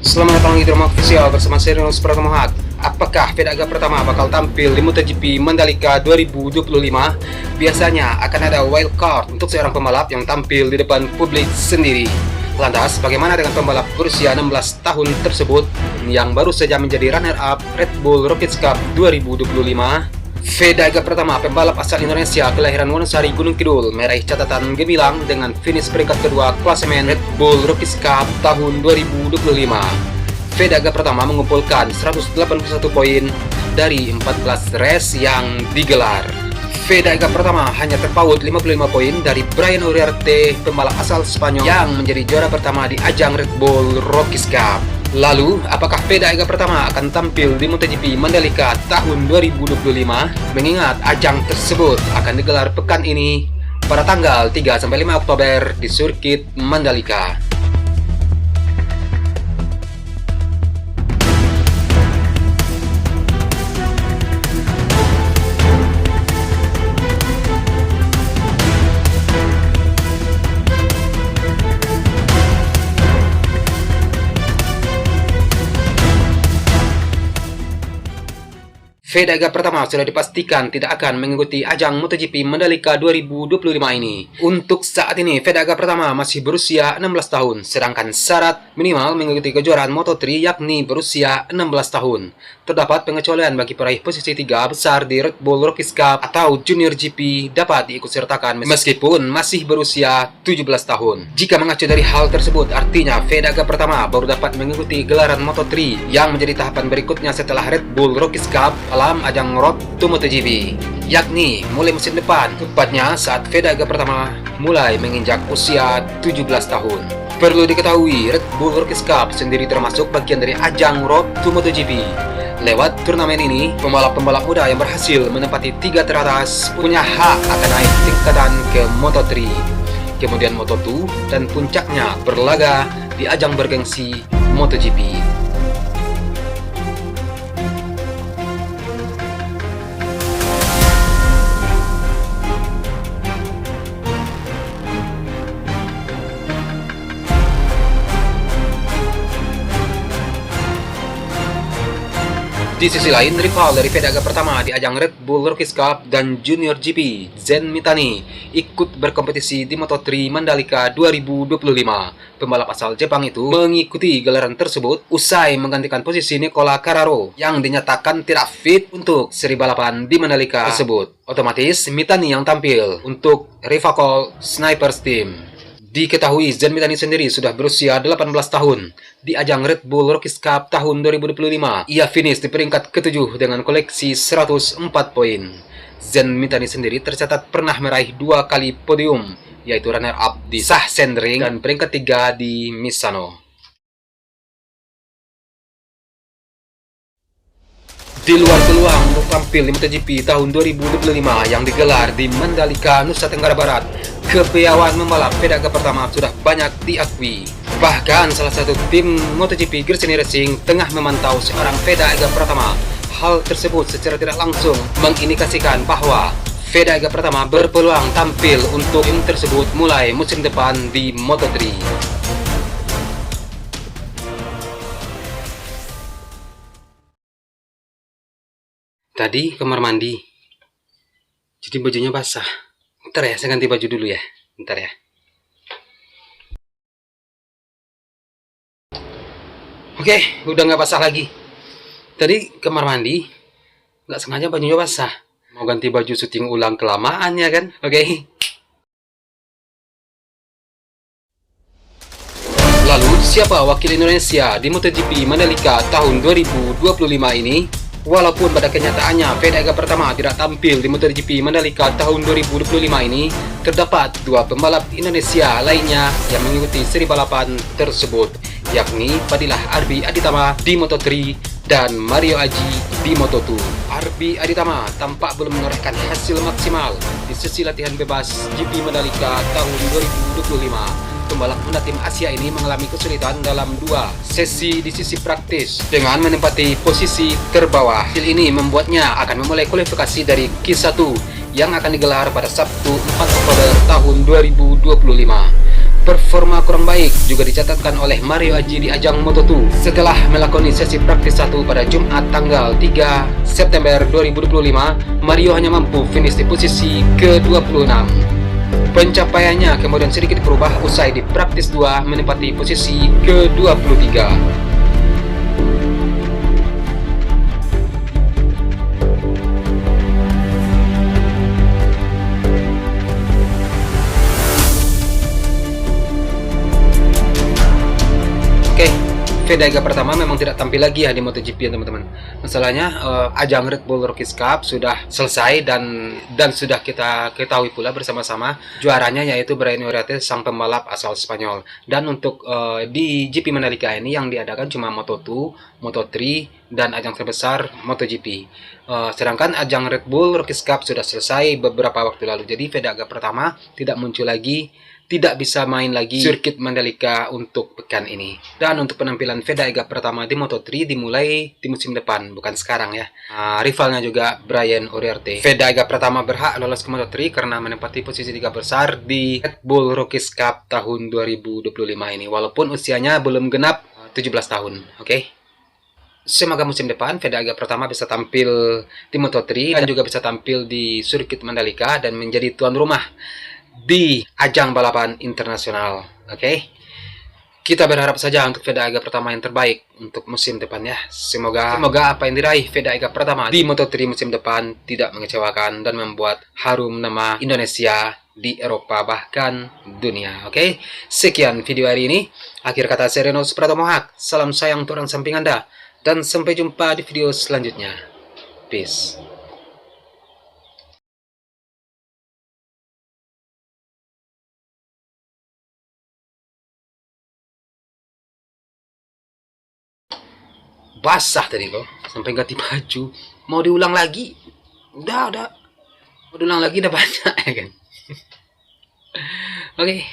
Selamat datang di drama official bersama saya Renus Pratomohat. Apakah Fedaga pertama bakal tampil di MotoGP Mandalika 2025? Biasanya akan ada wild card untuk seorang pembalap yang tampil di depan publik sendiri. Lantas, bagaimana dengan pembalap berusia 16 tahun tersebut yang baru saja menjadi runner-up Red Bull Rookies Cup 2025? Fedaga pertama, pembalap asal Indonesia kelahiran Wonosari, Gunung Kidul, meraih catatan gemilang dengan finish peringkat kedua klasemen Red Bull Rookies Cup tahun 2025. Fedaga pertama mengumpulkan 181 poin dari 14 race yang digelar. Fedaga pertama hanya terpaut 55 poin dari Brian Uriarte, pembalap asal Spanyol yang menjadi juara pertama di ajang Red Bull Rookies Cup. Lalu, apakah Fedaga pertama akan tampil di MotoGP Mandalika tahun 2025? Mengingat ajang tersebut akan digelar pekan ini pada tanggal 3-5 Oktober di sirkuit Mandalika. Fedaga pertama sudah dipastikan tidak akan mengikuti ajang MotoGP Mandalika 2025 ini. Untuk saat ini, Fedaga pertama masih berusia 16 tahun, sedangkan syarat minimal mengikuti kejuaraan Moto3 yakni berusia 16 tahun. Terdapat pengecualian bagi peraih posisi 3 besar di Red Bull Rookies Cup atau Junior GP dapat diikutsertakan meskipun masih berusia 17 tahun. Jika mengacu dari hal tersebut, artinya Fedaga pertama baru dapat mengikuti gelaran Moto3 yang menjadi tahapan berikutnya setelah Red Bull Rookies Cup dalam ajang Road to MotoGP, yakni mulai musim depan, tepatnya saat Fedaga pertama mulai menginjak usia 17 tahun. Perlu diketahui, Red Bull Rookies Cup sendiri termasuk bagian dari ajang Road to MotoGP. Lewat turnamen ini, pembalap-pembalap muda yang berhasil menempati 3 teratas punya hak akan naik tingkatan ke Moto3, kemudian Moto2, dan puncaknya berlaga di ajang bergengsi MotoGP. Di sisi lain, rival dari Fedaga pertama di ajang Red Bull Rookies Cup dan Junior GP, Zen Mitani, ikut berkompetisi di Moto3 Mandalika 2025. Pembalap asal Jepang itu mengikuti gelaran tersebut usai menggantikan posisi Nicola Carraro yang dinyatakan tidak fit untuk seri balapan di Mandalika tersebut. Otomatis, Mitani yang tampil untuk Rivacol Snipers Team. Diketahui Zen Mitani sendiri sudah berusia 18 tahun. Di ajang Red Bull Rookies Cup tahun 2025, ia finish di peringkat ke-7 dengan koleksi 104 poin. Zen Mitani sendiri tercatat pernah meraih 2 kali podium, yaitu runner-up di Sachsenring dan peringkat 3 di Misano. Di luar peluang untuk tampil di MotoGP tahun 2025 yang digelar di Mandalika, Nusa Tenggara Barat, kepiawaian membalap Fedaga pertama sudah banyak diakui. Bahkan salah satu tim MotoGP Gresini Racing tengah memantau seorang Fedaga pertama. Hal tersebut secara tidak langsung mengindikasikan bahwa Fedaga pertama berpeluang tampil untuk tim tersebut mulai musim depan di Moto3. Tadi kamar mandi, jadi bajunya basah. Bentar ya, saya ganti baju dulu ya. Bentar ya. Oke, udah nggak basah lagi. Tadi kamar mandi, nggak sengaja bajunya basah. Mau ganti baju syuting ulang kelamaan ya kan? Oke. Lalu, siapa wakil Indonesia di MotoGP Mandalika tahun 2025 ini? Walaupun pada kenyataannya Fedaga pertama tidak tampil di MotoGP Mandalika tahun 2025 ini, terdapat 2 pembalap Indonesia lainnya yang mengikuti seri balapan tersebut, yakni Fadilah Arbi Aditama di Moto3 dan Mario Aji di Moto2. Arbi Aditama tampak belum menorehkan hasil maksimal di sesi latihan bebas GP Mandalika tahun 2025. Pembalap muda tim Asia ini mengalami kesulitan dalam 2 sesi di sisi praktis dengan menempati posisi terbawah. Hasil ini membuatnya akan memulai kualifikasi dari Q1 yang akan digelar pada Sabtu 4 Oktober tahun 2025. Performa kurang baik juga dicatatkan oleh Mario Aji di ajang Moto2 setelah melakoni sesi praktis 1 pada Jumat tanggal 3 September 2025. Mario hanya mampu finish di posisi ke-26. Pencapaiannya kemudian sedikit berubah usai di praktis 2 menempati posisi ke-23. Oke, Vega pertama memang tidak tampil lagi ya di MotoGP ya teman-teman. Masalahnya ajang Red Bull Rookies Cup sudah selesai dan sudah kita ketahui pula bersama-sama juaranya yaitu Brian Uriarte sang pembalap asal Spanyol. Dan untuk di GP Mandalika ini yang diadakan cuma Moto2, Moto3 dan ajang terbesar MotoGP. Sedangkan ajang Red Bull Rookies Cup sudah selesai beberapa waktu lalu. Jadi Vega pertama tidak muncul lagi, tidak bisa main lagi sirkuit Mandalika untuk pekan ini. Dan untuk penampilan Vega pertama di Moto3 dimulai di musim depan, bukan sekarang ya. Rivalnya juga Brian Uriarte. Vega pertama berhak lolos ke Moto3 karena menempati posisi 3 besar di Red Bull Rookies Cup tahun 2025 ini, walaupun usianya belum genap 17 tahun. Oke. Semoga musim depan Vega pertama bisa tampil di Moto3 dan juga bisa tampil di sirkuit Mandalika dan menjadi tuan rumah di ajang balapan internasional. Oke. Kita berharap saja untuk Vega pertama yang terbaik untuk musim depan ya. Semoga apa yang diraih Vega pertama di Moto3 musim depan tidak mengecewakan dan membuat harum nama Indonesia di Eropa bahkan dunia. Oke. Sekian video hari ini. Akhir kata saya Reno Supratomo Haq. Salam sayang untuk orang samping Anda dan sampai jumpa di video selanjutnya. Peace. Basah tadi kok sampai ganti baju, mau diulang lagi udah mau diulang lagi udah banyak ya kan. Oke.